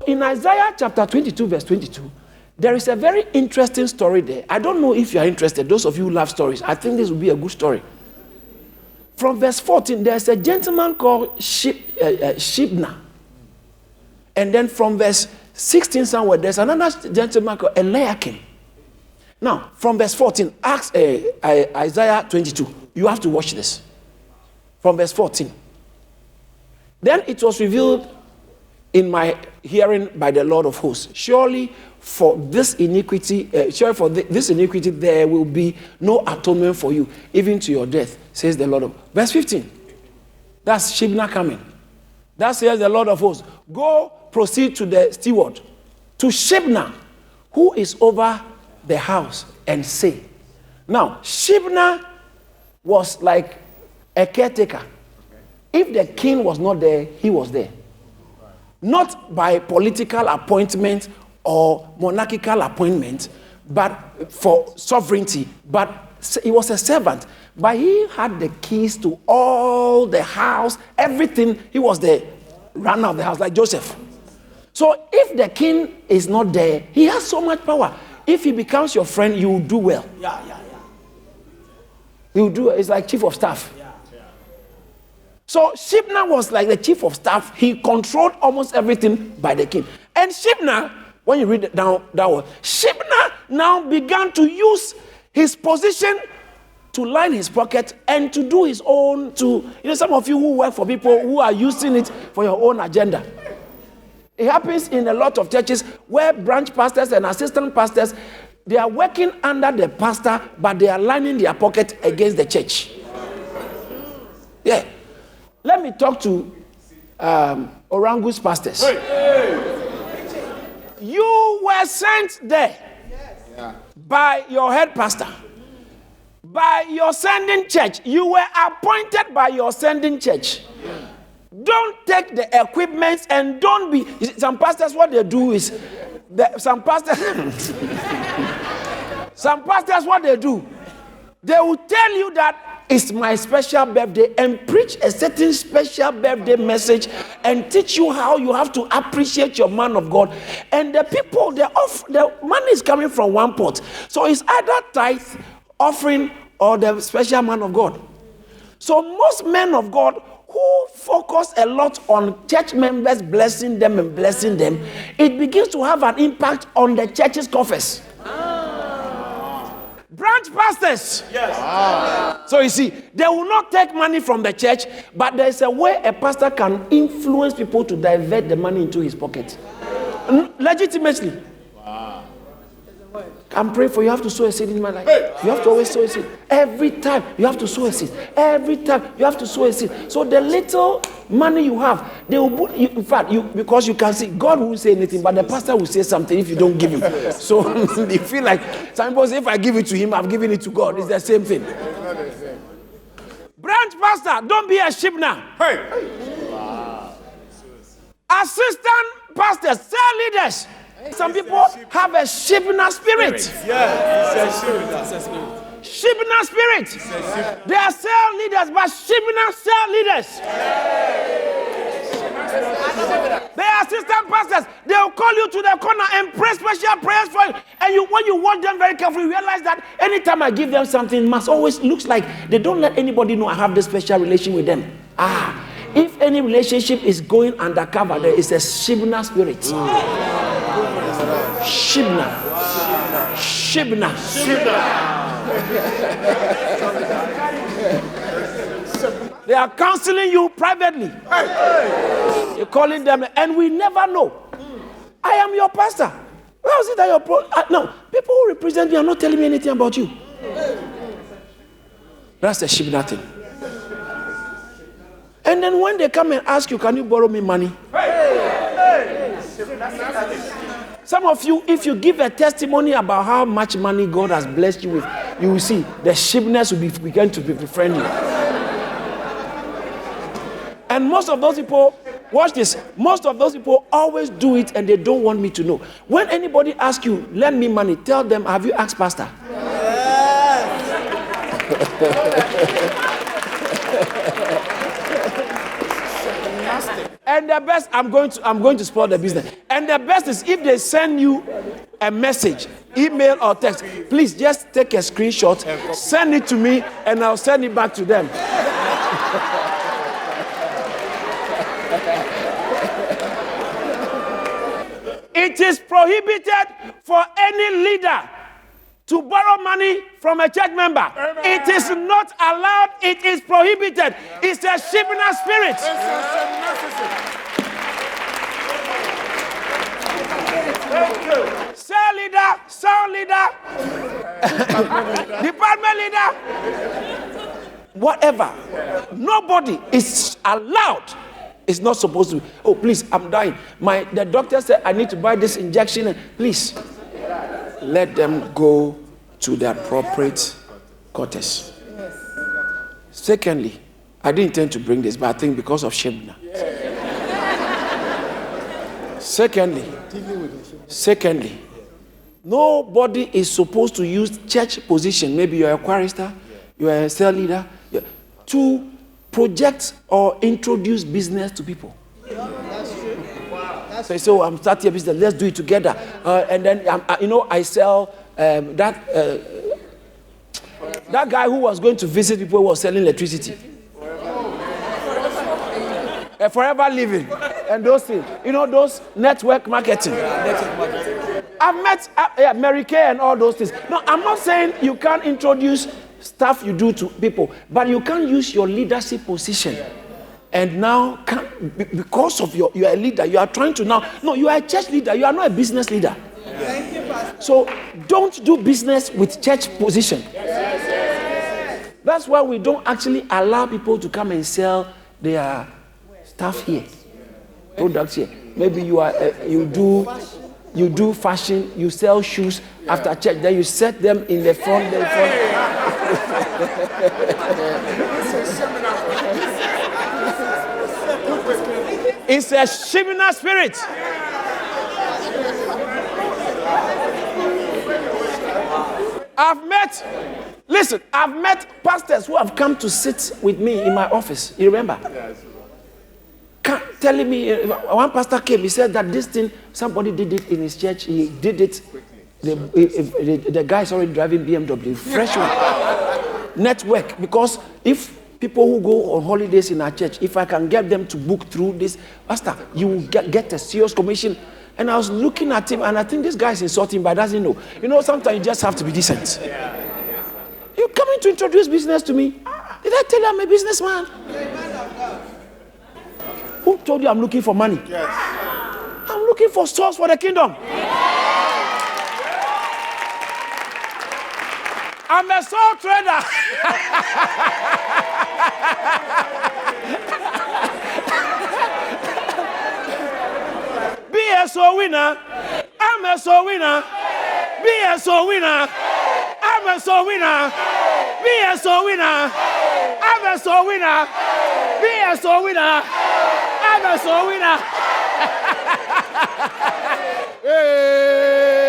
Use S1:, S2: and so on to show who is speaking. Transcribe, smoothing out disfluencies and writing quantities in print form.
S1: in Isaiah chapter 22, verse 22, there is a very interesting story there. I don't know if you are interested. Those of you who love stories, I think this will be a good story. From verse 14, there's a gentleman called Shebna. And then from verse 16 somewhere, there's another gentleman called Eliakim. Now, from verse 14, Isaiah 22. You have to watch this. From verse 14. Then it was revealed in my hearing by the Lord of hosts, surely for this iniquity, there will be no atonement for you, even to your death, says the Lord of. Verse 15. That's Shebna coming. That says the Lord of hosts, go proceed to the steward, to Shebna, who is over the house, and say. Now, Shebna was like a caretaker. If the king was not there, he was there. Not by political appointment or monarchical appointment, but for sovereignty. But he was a servant. But he had the keys to all the house, everything. He was the runner of the house, like Joseph. So if the king is not there, he has so much power. If he becomes your friend, you will do well.
S2: Yeah.
S1: You will do. It's like chief of staff.
S2: Yeah.
S1: So Shebna was like the chief of staff. He controlled almost everything by the king. And Shebna, when you read it down, Shebna now began to use his position to line his pocket and to do his own, some of you who work for people who are using it for your own agenda. It happens in a lot of churches where branch pastors and assistant pastors, they are working under the pastor, but they are lining their pocket against the church. Yeah. Let me talk to Orangu's pastors. You were sent there by your head pastor, by your sending church. You were appointed by your sending church. Don't take the equipment and don't be. Some pastors, what they do is, some pastors, what they do, they will tell you that it's my special birthday and preach a certain special birthday message and teach you how you have to appreciate your man of God. And the people, the money is coming from one pot. So it's either tithe, offering, or the special man of God. So most men of God who focus a lot on church members blessing them, it begins to have an impact on the church's coffers. Branch pastors. Yes. So you see, they will not take money from the church, but there is a way a pastor can influence people to divert the money into his pocket. Legitimately. I'm praying for you. Have to sow a seed in my life. You have to always sow a seed. Every time you have to sow a seed. Every time you have to sow a seed. So the little money you have, they will put you, in fact, because you can see, God won't say anything, but the pastor will say something if you don't give him. So they feel like, some people say, if I give it to him, I've given it to God. It's the same thing. Branch pastor, don't be a Shebna. Assistant pastors, cell leaders. Some people have a Shebna spirit. Shebna spirit. They are cell leaders, but Shebna cell leaders. They are assistant pastors. They will call you to the corner and pray special prayers for you. And when you watch them very carefully, you realize that anytime I give them something, it must always looks like they don't let anybody know I have this special relation with them. If any relationship is going undercover, there is a Shebna spirit. Shebna. They are counseling you privately. You're calling them, and we never know. I am your pastor. How is it that you're no, people who represent me are not telling me anything about you. That's the Shebna thing. And then when they come and ask you, can you borrow me money? Some of you, if you give a testimony about how much money God has blessed you with, you will see the Shebness will begin to befriend you. And most of those people, watch this, most of those people always do it and they don't want me to know. When anybody asks you, lend me money, tell them, have you asked pastor? And the best, I'm going to spoil the business. And the best is if they send you a message, email or text, please just take a screenshot, send it to me, and I'll send it back to them. It is prohibited for any leader to borrow money from a church member. Amen. It is not allowed. It is prohibited. Yeah. It's a Shibna spirit. Cell leader, sound leader, department leader, whatever. Nobody is allowed. It's not supposed to. Oh, please, I'm dying. The doctor said I need to buy this injection. Please. Let them go to the appropriate quarters. Yes. Secondly, I didn't intend to bring this, but I think because of Shebna. Secondly, nobody is supposed to use church position. Maybe you're a chorister, you're a cell leader, to project or introduce business to people. So I'm starting a business. Let's do it together. And then I sell that guy who was going to visit people who was selling electricity, forever living, and those things. Those network marketing. I've met Mary Kay and all those things. No, I'm not saying you can't introduce stuff you do to people, but you can't use your leadership position. And now, because of you're a leader, you are trying to you are a church leader, you are not a business leader. Thank you, Pastor. So don't do business with church position. Yes. That's why we don't actually allow people to come and sell their stuff here, products here. Maybe you do fashion, you sell shoes after church, then you set them in the front. It's a Shibna spirit. I've met pastors who have come to sit with me in my office. You remember? Telling me, one pastor came, he said that this thing, somebody did it in his church, he did it. The guy is already driving BMW, fresh one. Network, because if people who go on holidays in our church, if I can get them to book through this, Pastor, you will get a serious commission. And I was looking at him, and I think this guy is insulting, but doesn't know. Sometimes you just have to be decent. You're coming to introduce business to me. Did I tell you I'm a businessman? Who told you I'm looking for money? Yes. I'm looking for souls for the kingdom. I'm a soul trader. Be a soul winner. I'm a soul winner. Be a soul winner. I'm a soul winner. Be a soul winner. I'm a soul winner. Be a soul winner. I'm a soul winner. Hey.